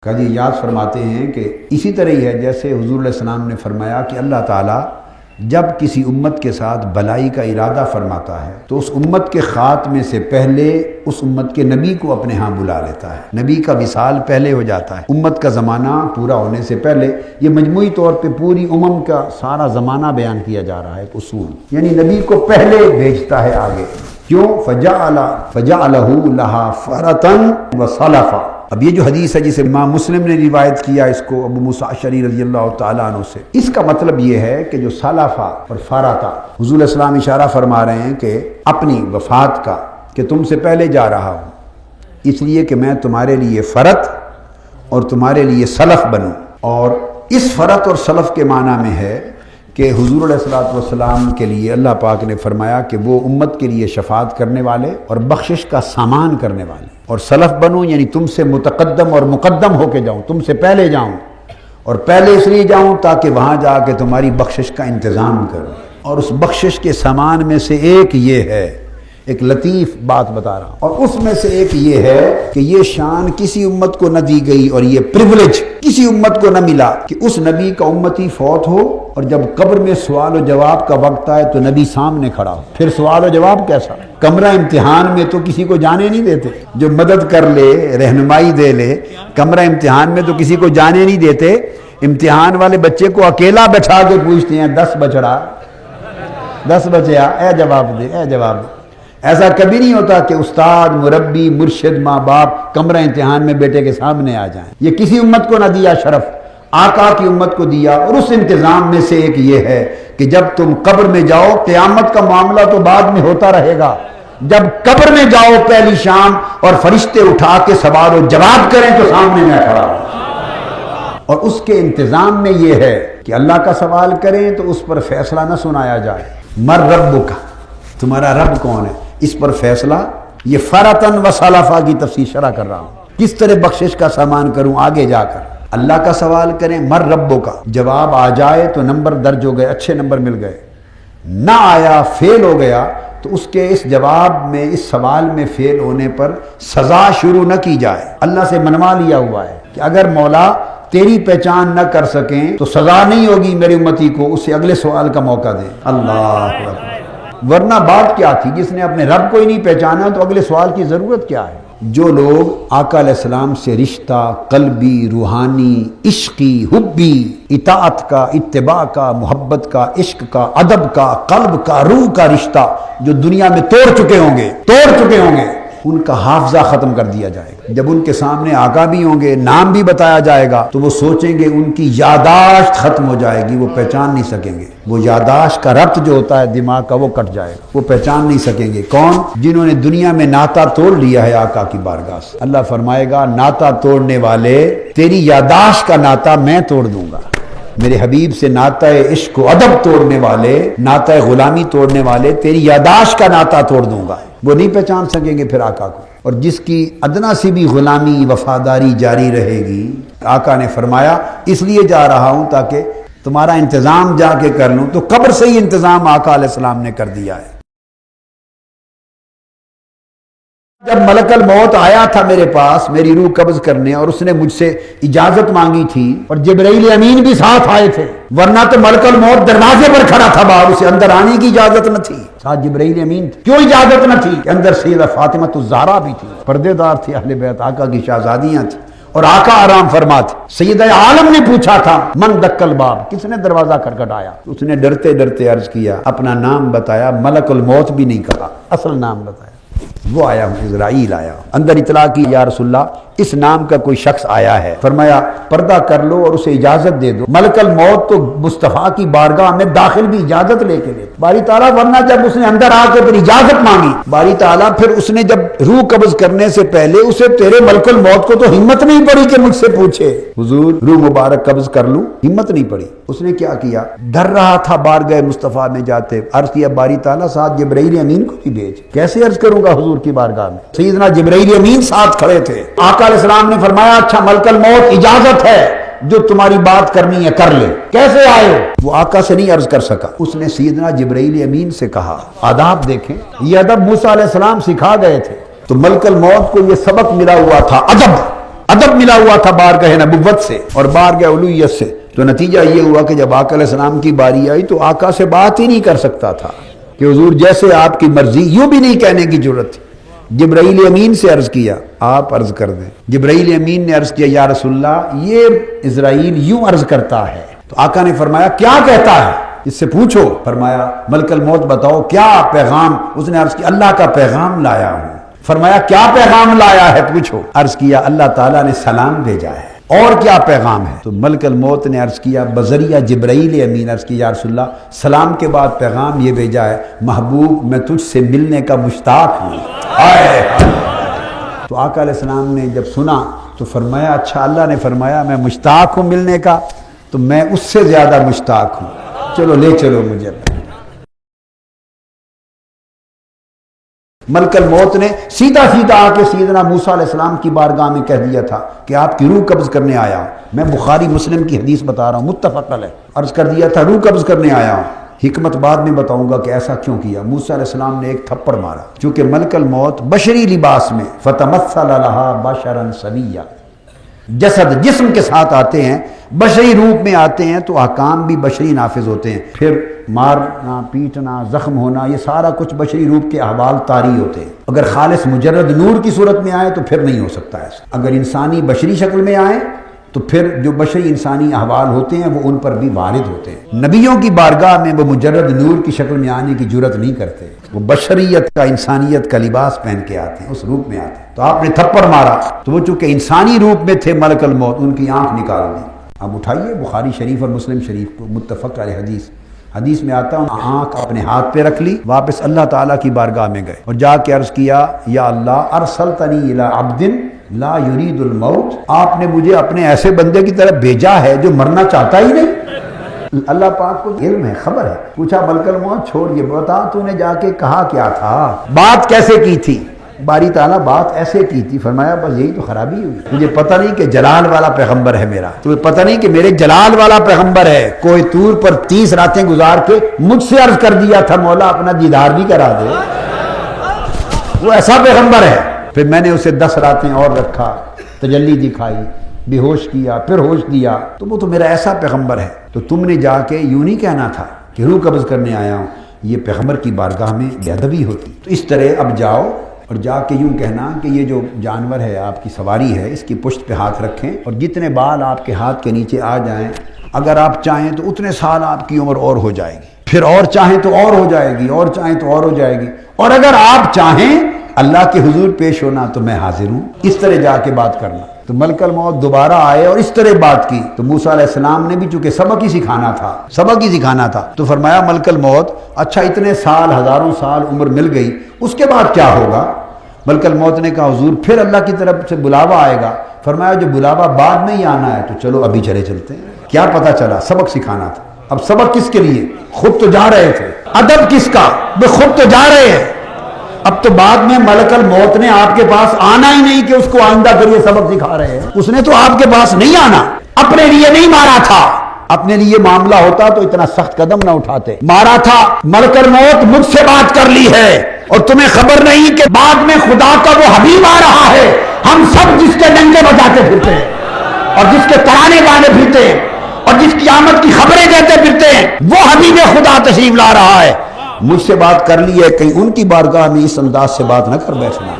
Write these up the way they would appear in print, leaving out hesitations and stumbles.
قاضی ایاز فرماتے ہیں کہ اسی طرح ہی ہے جیسے حضور علیہ السلام نے فرمایا کہ اللہ تعالیٰ جب کسی امت کے ساتھ بلائی کا ارادہ فرماتا ہے تو اس امت کے خاتمے سے پہلے اس امت کے نبی کو اپنے ہاں بلا لیتا ہے، نبی کا وصال پہلے ہو جاتا ہے، امت کا زمانہ پورا ہونے سے پہلے۔ یہ مجموعی طور پہ پوری امم کا سارا زمانہ بیان کیا جا رہا ہے، ایک اصول، یعنی نبی کو پہلے بھیجتا ہے آگے۔ کیوں؟ فَجَعَلَهُ لَهَا فَرَةً وَصَلَفًا۔ اب یہ جو حدیث ہے جسے امام مسلم نے روایت کیا اس کو ابو موسیٰ اشعری رضی اللہ تعالیٰ عنہ سے، اس کا مطلب یہ ہے کہ جو سلفا اور فرتا، حضور علیہ السلام اشارہ فرما رہے ہیں کہ اپنی وفات کا، کہ تم سے پہلے جا رہا ہوں اس لیے کہ میں تمہارے لیے فرت اور تمہارے لیے سلف بنوں۔ اور اس فرت اور سلف کے معنی میں ہے کہ حضور علیہ السلام کے لیے اللہ پاک نے فرمایا کہ وہ امت کے لیے شفاعت کرنے والے اور بخشش کا سامان کرنے والے، اور سلف بنوں یعنی تم سے متقدم اور مقدم ہو کے جاؤں، تم سے پہلے جاؤں، اور پہلے اس لیے جاؤں تاکہ وہاں جا کے تمہاری بخشش کا انتظام کروں۔ اور اس بخشش کے سامان میں سے ایک یہ ہے، ایک لطیف بات بتا رہا ہوں، اور اس میں سے ایک یہ ہے کہ یہ شان کسی امت کو نہ دی گئی اور یہ پریولیج کسی امت کو نہ ملا کہ اس نبی کا امتی فوت ہو اور جب قبر میں سوال و جواب کا وقت آئے تو نبی سامنے کھڑا ہو۔ پھر سوال و جواب کیسا؟ کمرہ امتحان میں تو کسی کو جانے نہیں دیتے، جو مدد کر لے، رہنمائی دے لے، کمرہ امتحان میں تو کسی کو جانے نہیں دیتے۔ امتحان والے بچے کو اکیلا بٹھا کے پوچھتے ہیں 10 بچڑا 10 بچیا، اے جواب دے، اے جواب دے۔ ایسا کبھی نہیں ہوتا کہ استاد، مربی، مرشد، ماں باپ کمرہ امتحان میں بیٹے کے سامنے آ جائیں۔ یہ کسی امت کو نہ دیا شرف، آقا کی امت کو دیا۔ اور اس انتظام میں سے ایک یہ ہے کہ جب تم قبر میں جاؤ، قیامت کا معاملہ تو بعد میں ہوتا رہے گا، جب قبر میں جاؤ پہلی شام اور فرشتے اٹھا کے سوال و جواب کریں تو سامنے میں کھڑا ہوں۔ اور اس کے انتظام میں یہ ہے کہ اللہ کا سوال کریں تو اس پر فیصلہ نہ سنایا جائے، مر ربک، تمہارا رب کون ہے، اس پر فیصلہ۔ یہ فرتن و سلفا کی تفسیر شرح کر رہا ہوں، کس طرح بخشش کا سامان کروں آگے جا کر۔ اللہ کا سوال کریں، مر ربو کا، جواب آ جائے تو نمبر درج ہو گئے، اچھے نمبر مل گئے، نہ آیا، فیل ہو گیا تو اس کے اس جواب میں، اس سوال میں فیل ہونے پر سزا شروع نہ کی جائے۔ اللہ سے منوا لیا ہوا ہے کہ اگر مولا تیری پہچان نہ کر سکیں تو سزا نہیں ہوگی میری امتی کو، اسے اگلے سوال کا موقع دیں۔ اللہ اکبر۔ ورنہ بات کیا تھی؟ جس نے اپنے رب کو ہی نہیں پہچانا تو اگلے سوال کی ضرورت کیا ہے؟ جو لوگ آقا علیہ السلام سے رشتہ قلبی، روحانی، عشقی، حبی، اطاعت کا، اتباع کا، محبت کا، عشق کا، ادب کا، قلب کا، روح کا رشتہ جو دنیا میں توڑ چکے ہوں گے، ان کا حافظہ ختم کر دیا جائے گا۔ جب ان کے سامنے آقا بھی ہوں گے، نام بھی بتایا جائے گا تو وہ سوچیں گے، ان کی یاداشت ختم ہو جائے گی، وہ پہچان نہیں سکیں گے۔ وہ یاداشت کا ربط جو ہوتا ہے دماغ کا وہ کٹ جائے گا، وہ پہچان نہیں سکیں گے۔ کون؟ جنہوں نے دنیا میں ناتا توڑ لیا ہے آقا کی بارگاہ سے۔ اللہ فرمائے گا، ناتا توڑنے والے، تیری یاداشت کا ناتا میں توڑ دوں گا۔ میرے حبیب سے ناتا عشق و ادب توڑنے والے، ناتا غلامی توڑنے والے، تیری یاداشت کا ناتا توڑ دوں گا۔ وہ نہیں پہچان سکیں گے پھر آقا کو، اور جس کی ادنا سی بھی غلامی، وفاداری جاری رہے گی۔ آقا نے فرمایا اس لیے جا رہا ہوں تاکہ تمہارا انتظام جا کے کر لوں، تو قبر سے ہی انتظام آقا علیہ السلام نے کر دیا ہے۔ جب ملک الموت آیا تھا میرے پاس میری روح قبض کرنے، اور اس نے مجھ سے اجازت مانگی تھی، اور جبرائیل امین بھی ساتھ آئے تھے، ورنہ تو ملک الموت دروازے پر کھڑا تھا باہر، اسے اندر آنے کی اجازت نہ تھی۔ ساتھ جبرائیل امین تھے۔ کیوں اجازت نہ تھی؟ کہ اندر سیدہ فاطمہ الزہرا بھی تھی، پردے دار تھی، اہل بیت آقا کی شہزادیاں تھیں، اور آقا آرام فرما تھے۔ سیدہ عالم نے پوچھا تھا، من دق الباب، کس نے دروازہ کھٹکھٹایا؟ اس نے ڈرتے ڈرتے عرض کیا، اپنا نام بتایا، ملک الموت بھی نہیں کہا، اصل نام بتایا۔ وہ آیا ہوں، اسرائیل آیا ہوں۔ اندر اطلاع کی، یا رسول اللہ اس نام کا کوئی شخص آیا ہے۔ فرمایا پردہ کر لو اور اسے اجازت دے دو۔ ملک الموت تو مصطفیٰ کی بارگاہ میں داخل بھی اجازت لے کے لیتے باری تعالیٰ، ورنہ جب اس نے اندر آ کے پھر اجازت مانگی باری تعالیٰ، پھر اس نے جب روح قبض کرنے سے پہلے اسے تیرے ملک الموت کو تو ہمت نہیں پڑی کہ مجھ سے پوچھے حضور روح مبارک قبض کر لوں، ہمت نہیں پڑی۔ اس نے کیا کیا؟ ڈر رہا تھا بارگاہ مصطفیٰ میں جاتے، عرض کیا باری تعالیٰ ساتھ جبرائیل امین کو بھی بھیج۔ کیسے عرض کروں گا حضور کی بارگاہ میں؟ سیدنا جبرائیل امین ساتھ کھڑے تھے۔ آقا علیہ السلام نے فرمایا اچھا ملک الموت اجازت ہے، جو تمہاری بات کرنی ہے کر لے۔ کیسے آئے ہو؟ وہ آقا سے نہیں عرض کر سکا، اس نے سیدنا جبرائیل امین سے کہا۔ آداب دیکھیں، یہ ادب موسیٰ علیہ السلام سکھا گئے تھے، تو ملک الموت کو یہ سبق ملا ہوا تھا، ادب ادب ملا ہوا تھا بارگاہ نبوت سے اور بارگاہ الوہیت سے. تو نتیجہ یہ ہوا کہ جب آقا علیہ السلام کی باری آئی تو آقا سے بات ہی نہیں کر سکتا تھا کہ حضور جیسے آپ کی مرضی، یوں بھی نہیں کہنے کی ضرورت تھی. جبرائیل امین سے عرض کیا آپ عرض کر دیں. جبرائیل امین نے عرض کیا یا رسول اللہ یہ اسرائیل یوں عرض کرتا ہے. تو آقا نے فرمایا کیا کہتا ہے، اس سے پوچھو. فرمایا ملک الموت بتاؤ کیا پیغام. اس نے عرض کیا اللہ کا پیغام لایا ہوں. فرمایا کیا پیغام لایا ہے پوچھو. عرض کیا اللہ تعالیٰ نے سلام بھیجا ہے. اور کیا پیغام ہے؟ تو ملک الموت نے عرض کیا بذریعہ جبرائیل امین عرض کیا یا رسول اللہ سلام کے بعد پیغام یہ بھیجا ہے محبوب میں تجھ سے ملنے کا مشتاق ہوں. تو آقا علیہ السلام نے جب سنا تو فرمایا اچھا اللہ نے فرمایا میں مشتاق ہوں ملنے کا تو میں اس سے زیادہ مشتاق ہوں، چلو لے چلو مجھے. ملک الموت نے سیدھا سیدھا آ کے سیدنا موسیٰ علیہ السلام کی بارگاہ میں کہہ دیا تھا کہ آپ کی روح قبض کرنے آیا ہوں. میں بخاری مسلم کی حدیث بتا رہا ہوں متفق علیہ. عرض کر دیا تھا روح قبض کرنے آیا ہوں. حکمت بعد میں بتاؤں گا کہ ایسا کیوں کیا. موسیٰ علیہ السلام نے ایک تھپڑ مارا چونکہ ملک الموت بشری لباس میں فتمثل لہا بشرا سویا، جسد جسم کے ساتھ آتے ہیں، بشری روپ میں آتے ہیں تو احکام بھی بشری نافذ ہوتے ہیں. پھر مارنا پیٹنا زخم ہونا یہ سارا کچھ بشری روپ کے احوال طاری ہوتے ہیں. اگر خالص مجرد نور کی صورت میں آئے تو پھر نہیں ہو سکتا ایسا. اگر انسانی بشری شکل میں آئے تو پھر جو بشری انسانی احوال ہوتے ہیں وہ ان پر بھی وارد ہوتے ہیں. نبیوں کی بارگاہ میں وہ مجرد نور کی شکل میں آنے کی جرت نہیں کرتے، وہ بشریت کا انسانیت کا لباس پہن کے آتے ہیں، اس روپ میں آتے ہیں. تو آپ نے تھپڑ مارا تو وہ چونکہ انسانی روپ میں تھے ملک الموت، ان کی آنکھ نکال دی. اب اٹھائیے بخاری شریف اور مسلم شریف کو متفق علیہ حدیث میں آتا ہے آنکھ اپنے ہاتھ پہ رکھ لی، واپس اللہ تعالیٰ کی بارگاہ میں گئے اور جا کے عرض کیا یا اللہ ارسلتنی الی عبد لا یرید الموت، آپ نے مجھے اپنے ایسے بندے کی طرف بھیجا ہے جو مرنا چاہتا ہی نہیں. اللہ پاک کو علم ہے، خبر ہے. پوچھا ملک الموت چھوڑ یہ بتا تو نے جا کے کہا کیا تھا، بات کیسے کی تھی. باری تعالیٰ بات ایسے کی تھی. فرمایا بس یہی تو خرابی ہوئی، مجھے پتہ نہیں کہ جلال والا پیغمبر ہے میرا، تمہیں پتہ نہیں کہ میرے جلال والا پیغمبر ہے. کوہ طور پر 30 راتیں گزار کے مجھ سے عرض کر دیا تھا مولا اپنا دیدار بھی کرا دے، وہ ایسا پیغمبر ہے. پھر میں نے اسے 10 راتیں اور رکھا، تجلی دکھائی، بے ہوش کیا، پھر ہوش دیا، تو وہ تو میرا ایسا پیغمبر ہے. تو تم نے جا کے یوں نہیں کہنا تھا کہ روح قبض کرنے آیا ہوں، یہ پیغمبر کی بارگاہ میں بے ادبی ہوتی. تو اس طرح اب جاؤ اور جا کے یوں کہنا کہ یہ جو جانور ہے آپ کی سواری ہے اس کی پشت پہ ہاتھ رکھیں اور جتنے بال آپ کے ہاتھ کے نیچے آ جائیں اگر آپ چاہیں تو اتنے سال آپ کی عمر اور ہو جائے گی، پھر اور چاہیں تو اور ہو جائے گی، اور چاہیں تو اور ہو جائے گی، اور اگر آپ چاہیں اللہ کے حضور پیش ہونا تو میں حاضر ہوں. اس طرح جا کے بات کرنا. تو ملک الموت دوبارہ آئے اور اس طرح بات کی. تو موسیٰ علیہ السلام نے بھی چونکہ سبق ہی سکھانا تھا تو فرمایا ملک الموت اچھا اتنے سال ہزاروں سال عمر مل گئی، اس کے بعد کیا ہوگا. ملک الموت نے کہا حضور پھر اللہ کی طرف سے بلاوا آئے گا. فرمایا جو بلاوا بعد میں ہی آنا ہے تو چلو ابھی چلتے ہیں. کیا پتا چلا سبق سکھانا تھا. اب سبق کس کے لیے؟ خود تو جا رہے تھے. ادب کس کا؟ وہ خود تو جا رہے ہیں. اب تو بعد میں ملک الموت نے آپ کے پاس آنا ہی نہیں کہ اس کو آئندہ کریے سبق سکھا رہے ہیں. اس نے تو آپ کے پاس نہیں آنا، اپنے لیے نہیں مارا تھا. اپنے لیے معاملہ ہوتا تو اتنا سخت قدم نہ اٹھاتے. مارا تھا ملک الموت مجھ سے بات کر لی ہے اور تمہیں خبر نہیں کہ بعد میں خدا کا وہ حبیب آ رہا ہے، ہم سب جس کے ڈنڈے بجاتے پھرتے ہیں اور جس کے ترانے گانے پھرتے ہیں اور جس کی آمد کی خبریں دیتے پھرتے ہیں، وہ حبیب خدا تشریف لا رہا ہے. مجھ سے بات کر لی ہے، کہیں ان کی بارگاہ میں اس انداز سے بات نہ کر بیٹھنا.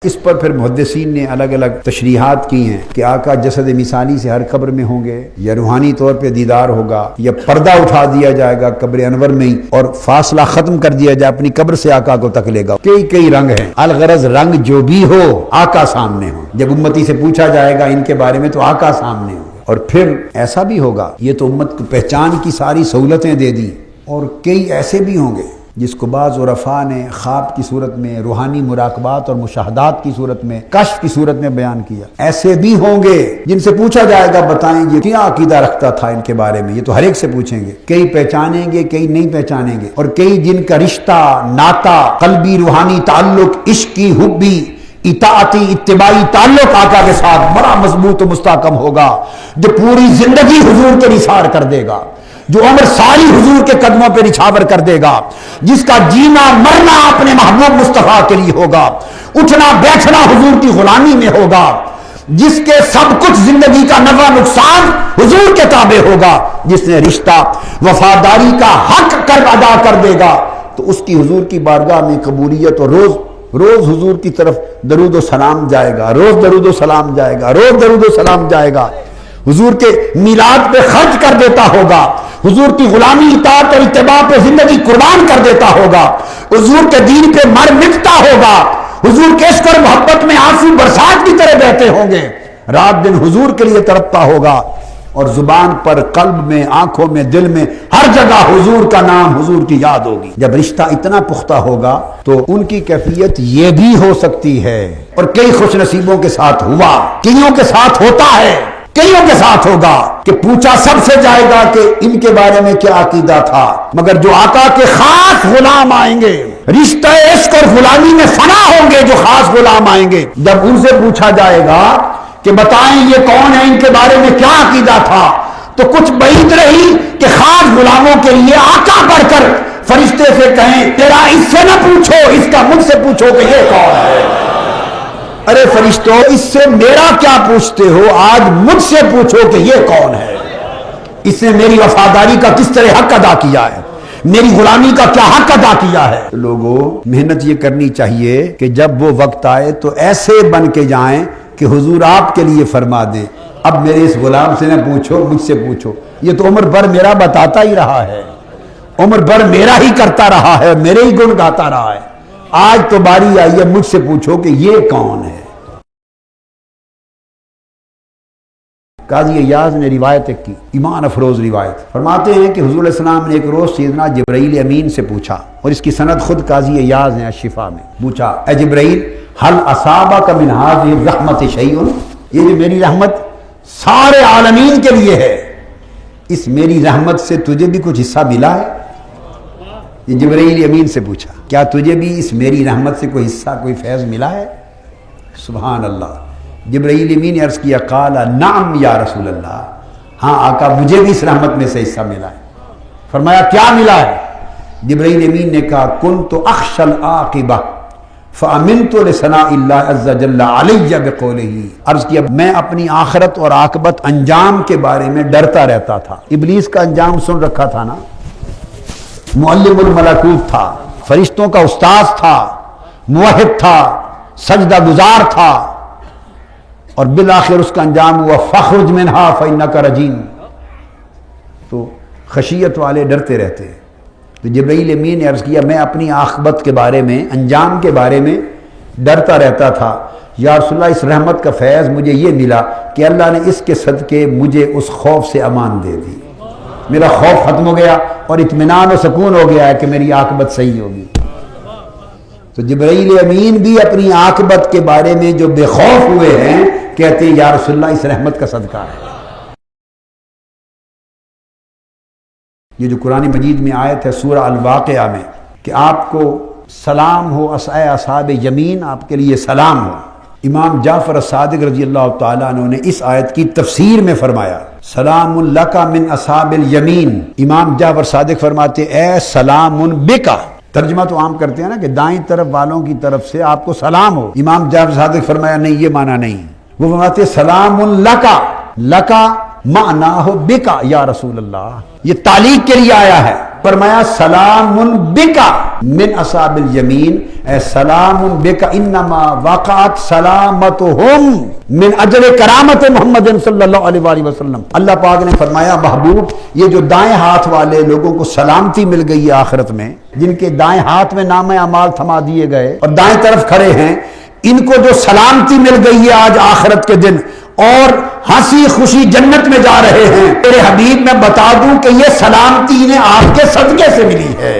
اس پر پھر محدثین نے الگ الگ تشریحات کی ہیں کہ آقا جسد مثالی سے ہر قبر میں ہوں گے، یا روحانی طور پہ دیدار ہوگا، یا پردہ اٹھا دیا جائے گا قبر انور میں ہی اور فاصلہ ختم کر دیا جائے، اپنی قبر سے آقا کو تک لے گا. کئی رنگ ہیں. الغرض رنگ جو بھی ہو آقا سامنے ہو. جب امتی سے پوچھا جائے گا ان کے بارے میں تو آقا سامنے ہو. اور پھر ایسا بھی ہوگا یہ تو امت کو پہچان کی ساری سہولتیں دے دی، اور کئی ایسے بھی ہوں گے جس کو بعض عرفاء نے خواب کی صورت میں، روحانی مراقبات اور مشاہدات کی صورت میں، کشف کی صورت میں بیان کیا. ایسے بھی ہوں گے جن سے پوچھا جائے گا بتائیں یہ کیا عقیدہ رکھتا تھا ان کے بارے میں. یہ تو ہر ایک سے پوچھیں گے. کئی پہچانیں گے، کئی نہیں پہچانیں گے، اور کئی جن کا رشتہ ناتا قلبی روحانی تعلق عشقی حبی اطاعتی اتباعی تعلق آقا کے ساتھ بڑا مضبوط و مستحکم ہوگا، جو پوری زندگی حضور کے نثار کر دے گا، جو عمر ساری حضور کے قدموں پہ نچھاور کر دے گا، جس کا جینا مرنا اپنے محبوب مصطفیٰ کے لیے ہوگا. اٹھنا بیٹھنا حضور کی غلامی میں ہوگا، جس کے سب کچھ زندگی کا نفع نقصان حضور کے تابع ہوگا، جس نے رشتہ وفاداری کا حق کر ادا کر دے گا تو اس کی حضور کی بارگاہ میں قبولیت، اور روز حضور کی طرف درود و سلام جائے گا، روز درود و سلام جائے گا، روز درود و سلام جائے گا، حضور کے میلاد پہ خرچ کر دیتا ہوگا، حضور کی غلامی اطاعت اور اتباع پہ زندگی قربان کر دیتا ہوگا، حضور کے دین پہ مر مٹتا ہوگا، حضور کے عشق اور محبت میں آنسو برسات کی طرح بہتے ہوں گے، رات دن حضور کے لیے تڑپتا ہوگا، اور زبان پر، قلب میں، آنکھوں میں، دل میں، ہر جگہ حضور کا نام، حضور کی یاد ہوگی۔ جب رشتہ اتنا پختہ ہوگا تو ان کی کیفیت یہ بھی ہو سکتی ہے، اور کئی خوش نصیبوں کے ساتھ ہوا، کئیوں کے ساتھ ہوتا ہے، کئیوں کے ساتھ ہوگا کہ پوچھا سب سے جائے گا کہ ان کے بارے میں کیا عقیدہ تھا، مگر جو آقا کے خاص غلام آئیں گے، رشتہ عشق اور غلامی میں فنا ہوں گے، جو خاص غلام آئیں گے، جب ان سے پوچھا جائے گا کہ بتائیں یہ کون ہے، ان کے بارے میں کیا عقیدہ تھا، تو کچھ بعید رہی کہ خاص غلاموں کے لیے آقا پڑھ کر فرشتے سے کہیں تیرا اس سے نہ پوچھو، اس کا مجھ سے پوچھو کہ یہ کون ہے۔ ارے فرشتوں، اس سے میرا کیا پوچھتے ہو، آج مجھ سے پوچھو کہ یہ کون ہے، اس نے میری وفاداری کا کس طرح حق ادا کیا ہے، میری غلامی کا کیا حق ادا کیا ہے۔ لوگوں، محنت یہ کرنی چاہیے کہ جب وہ وقت آئے تو ایسے بن کے جائیں کہ حضور آپ کے لیے فرما دیں اب میرے اس غلام سے نہ پوچھو، مجھ سے پوچھو۔ یہ تو عمر بھر میرا بتاتا ہی رہا ہے، عمر بھر میرا ہی کرتا رہا ہے، میرے ہی گن گاتا رہا ہے، آج تو باری آئی ہے مجھ سے پوچھو کہ یہ کون ہے۔ قاضی ایاز نے روایت کی، ایمان افروز روایت، فرماتے ہیں کہ حضور علیہ السلام نے ایک روز سیدنا جبرائیل امین سے پوچھا، اور اس کی سند خود قاضی ایاز نے الشفا میں پوچھا، اے جبرائیل حل اصابک من هذه الرحمت شیء، یہ جو میری رحمت سارے عالمین کے لیے ہے، اس میری رحمت سے تجھے بھی کچھ حصہ ملا ہے؟ یہ جبرائیل امین سے پوچھا، کیا تجھے بھی اس میری رحمت سے کوئی حصہ، کوئی فیض ملا ہے؟ سبحان اللہ۔ جبرائیل امین نے عرض کیا، قال نعم یا رسول اللہ، ہاں آقا مجھے بھی اس رحمت میں سے حصہ ملا ہے۔ فرمایا کیا ملا ہے؟ جبرائیل امین نے کہا کنت اخشى العاقبہ فَأَمِنْتُ لِثَنَاءِ اللَّهِ عَزَّ جَلَّ عَلَيَّ بِقَوْلِهِ، عرض کیا میں اپنی آخرت اور عاقبت انجام کے بارے میں ڈرتا رہتا تھا۔ ابلیس کا انجام سن رکھا تھا نا، معلم الملکوت تھا، فرشتوں کا استاذ تھا، موحد تھا، سجدہ گزار تھا، اور بالآخر اس کا انجام ہوا فَخْرُجْ مِنْهَا فَإِنَّكَ رَجِيمٌ۔ تو خشیت والے ڈرتے رہتے ہیں۔ تو جبرائیل امین نے عرض کیا میں اپنی عاقبت کے بارے میں، انجام کے بارے میں ڈرتا رہتا تھا، یا رسول اللہ اس رحمت کا فیض مجھے یہ ملا کہ اللہ نے اس کے صدقے مجھے اس خوف سے امان دے دی، میرا خوف ختم ہو گیا اور اطمینان و سکون ہو گیا ہے کہ میری عاقبت صحیح ہوگی۔ تو جبرائیل امین بھی اپنی عاقبت کے بارے میں جو بے خوف ہوئے ہیں کہتے ہیں یا رسول اللہ اس رحمت کا صدقہ ہے۔ یہ جو قرآن مجید میں آیت ہے سورہ الواقعہ میں کہ آپ کو سلام ہو اے اصحاب یمین، آپ کے لیے سلام ہو، امام جعفر الصادق رضی اللہ تعالیٰ عنہ نے اس آیت کی تفسیر میں فرمایا سلام لک من اصحاب الیمین، امام جعفر صادق فرماتے اے سلام بکا، ترجمہ تو عام کرتے ہیں نا کہ دائیں طرف والوں کی طرف سے آپ کو سلام ہو، امام جعفر صادق فرمایا نہیں یہ معنی نہیں، وہ فرماتے سلام لکا، لکا معنی ہو بکا یا رسول اللہ، یہ تعلیق کے لیے آیا ہے، فرمایا سلام بکا من اصحاب الیمین، اے سلام بکا انما وقعت سلامتہم من اجل کرامت محمد صلی اللہ علیہ وآلہ وسلم۔ اللہ پاک نے فرمایا محبوب یہ جو دائیں ہاتھ والے لوگوں کو سلامتی مل گئی ہے آخرت میں، جن کے دائیں ہاتھ میں نام اعمال تھما دیے گئے اور دائیں طرف کھڑے ہیں، ان کو جو سلامتی مل گئی ہے آج آخرت کے دن اور ہنسی خوشی جنت میں جا رہے ہیں، میرے حبیب میں بتا دوں کہ یہ سلامتی انہیں آپ کے صدقے سے ملی ہے۔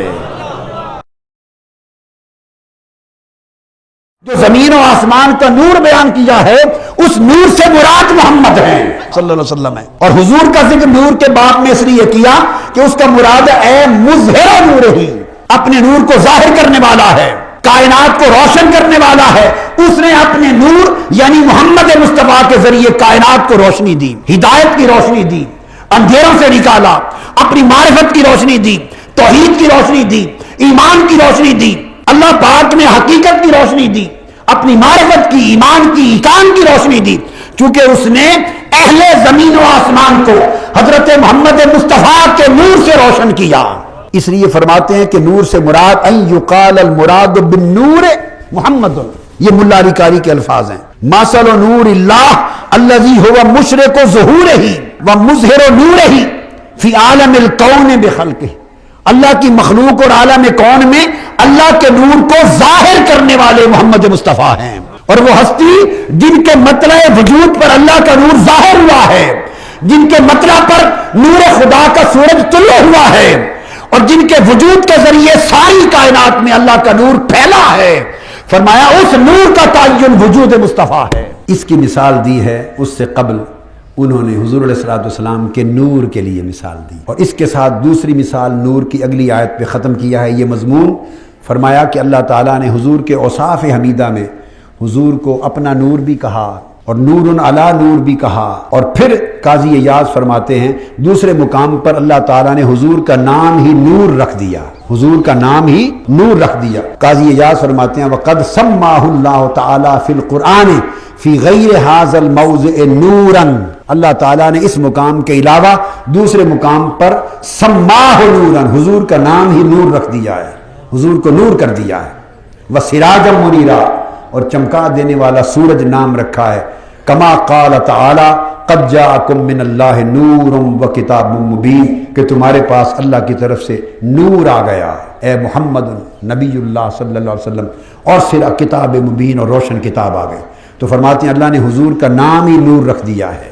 جو زمین و آسمان کا نور بیان کیا ہے اس نور سے مراد محمد ہیں صلی اللہ علیہ وسلم ہے، اور حضور کا ذکر نور کے باب میں اس لیے کیا کہ اس کا مراد اے مظہر نور ہی، اپنے نور کو ظاہر کرنے والا ہے، کائنات کو روشن کرنے والا ہے، اس نے اپنے نور یعنی محمد مصطفیٰ کے ذریعے کائنات کو روشنی دی، ہدایت کی روشنی دی، اندھیروں سے نکالا، اپنی معرفت کی روشنی دی، توحید کی روشنی دی، ایمان کی روشنی دی، اللہ پاک نے حقیقت کی روشنی دی، اپنی معرفت کی، ایمان کی، ایقان کی روشنی دی، چونکہ اس نے اہل زمین و آسمان کو حضرت محمد مصطفیٰ کے نور سے روشن کیا۔ اس لیے فرماتے ہیں کہ نور سے مراد ان یقال المراد بالنور محمد، یہ ملا علی قاری کے الفاظ ہیں۔ مثل نور اللہ الذی هو مشرق ظہورہ ومظہر نورہ فی عالم الکون بخلقہ، اللہ کی مخلوق اور عالم کون میں اللہ کے نور کو ظاہر کرنے والے محمد مصطفیٰ ہیں، اور وہ ہستی جن کے مطلع وجود پر اللہ کا نور ظاہر ہوا ہے، جن کے مطلع پر نور خدا کا سورج طلوع ہوا ہے، اور جن کے وجود کے ذریعے ساری کائنات میں اللہ کا نور پھیلا ہے، فرمایا اس نور کا تعین وجود مصطفیٰ ہے۔ اس کی مثال دی ہے اس سے قبل انہوں نے حضور علیہ السلام کے نور کے لیے مثال دی، اور اس کے ساتھ دوسری مثال نور کی اگلی آیت پہ ختم کیا ہے یہ مضمون۔ فرمایا کہ اللہ تعالیٰ نے حضور کے اوصاف حمیدہ میں حضور کو اپنا نور بھی کہا اور نور علی نور بھی کہا، اور پھر قاضی ایاز فرماتے ہیں دوسرے مقام پر اللہ تعالیٰ نے حضور کا نام ہی نور رکھ دیا، حضور کا نام ہی نور رکھ دیا۔ قاضی ایاز فرماتے ہیں وَقَدْ سَمَّاهُ اللَّهُ تَعَالَى فِي الْقُرْآنِ فِي غَيْرِ هَذَا الْمَوْضِعِ نُورًا، اللہ تعالیٰ نے اس مقام کے علاوہ دوسرے مقام پر سماہ نوراً، حضور کا نام ہی نور رکھ دیا ہے، حضور کو نور کر دیا ہے۔ وَسِرَاجًا مُنِيرًا، اور چمکا دینے والا سورج نام رکھا ہے۔ کما قال تعالی قد جاءکم من اللہ نور وکتاب مبین، کہ تمہارے پاس اللہ کی طرف سے نور آ گیا اے محمد نبی اللہ صلی اللہ علیہ وسلم، اور کتاب مبین اور روشن کتاب آ گئی۔ تو فرماتے ہیں اللہ نے حضور کا نام ہی نور رکھ دیا ہے۔